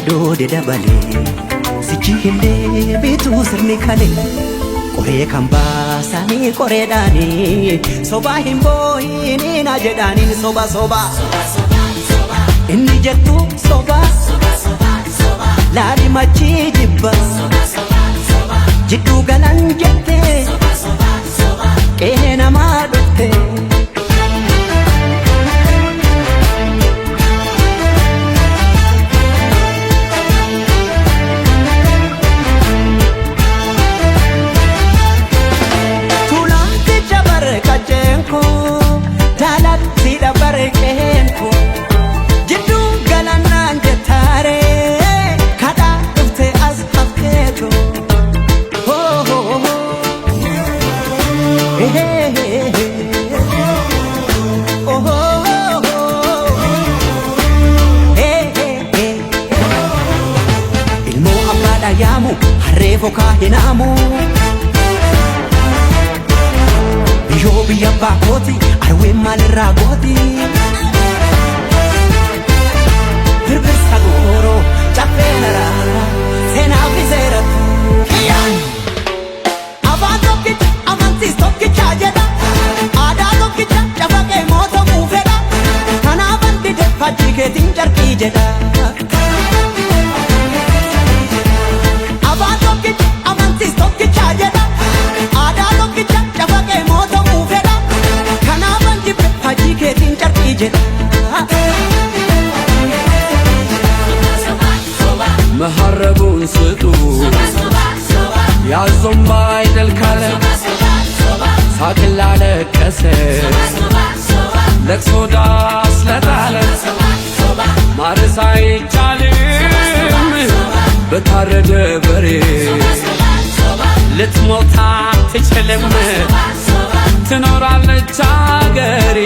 doode dabale sichi hinde bitu sirni kale Kore kan baasani kore dani soba himboini na jedani soba soba inni jettu soba lali machi jibba jiddu galan jette kena madutte Yamu harreefo kaahinamu Biyyoo biyya baakooti arween maalirraa gooti Birbirsa gooroo caffee naraara seenaa fi seeratu Afaan tokkicha amantiis tokkicha jedha Aadaa tokkicha cafaqee mootamuu fedha Kanaafan dide faajjii keetiin carqii jedha መሐረቡን ስጡ ያዞም ባይደል ካለ ሳቅላ ለቀሰ ለቅሶ ዳስ ለጣለ ማረስ አይቻልም በታረደ በሬ ልትሞት አትችልም ትኖራለች አገሬ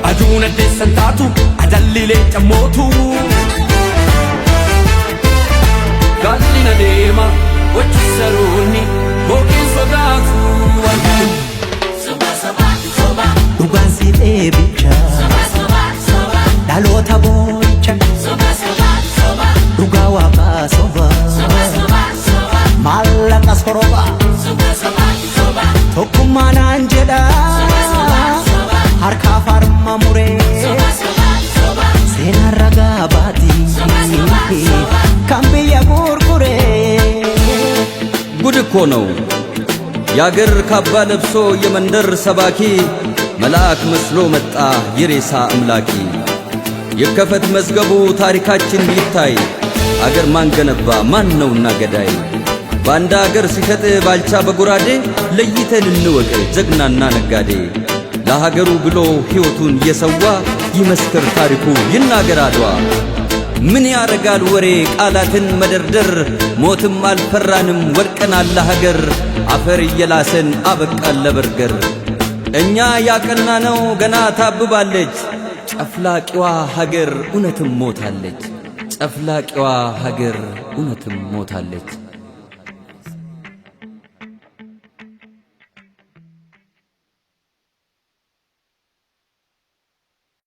Aduna de santatu adallile chamotu Gallina dema wachisaruni bokin sodatu Soba soba soba Dhugaan si dheebicha Soba soba dhaloota boo'icha Soba soba soba dhugaa waaqaa soba Soba maallaqa soroba Soba soba soba tokkummaadhaan jedha harka farma muree seenaan ragaa baati kan biyya gurguree ጉድ እኮ ነው ያገር ካባ ለብሶ የመንደር ሰባኪ መልአክ መስሎ መጣ የሬሳ አምላኪ የከፈት መዝገቡ ታሪካችን ይታይ አገር ማን ገነባ ማን ነውና ገዳይ ባንዳ አገር ሲሸጥ ባልቻ በጉራዴ ለይተን እንወቅ ጀግናና ነጋዴ ለሀገሩ ብሎ ሕይወቱን የሰዋ ይመስክር ታሪኩ ይናገር አድዋ ምን ያረጋል ወሬ ቃላትን መደርደር ሞትም አልፈራንም ወድቀናል ለሀገር አፈር እየላሰን አበቃን ለበርገር እኛ ያቀናነው ገና ታብባለች ጨፍላቂዋ ሀገር እውነትም ሞታለች ጨፍላቂዋ ሀገር እውነትም ሞታለች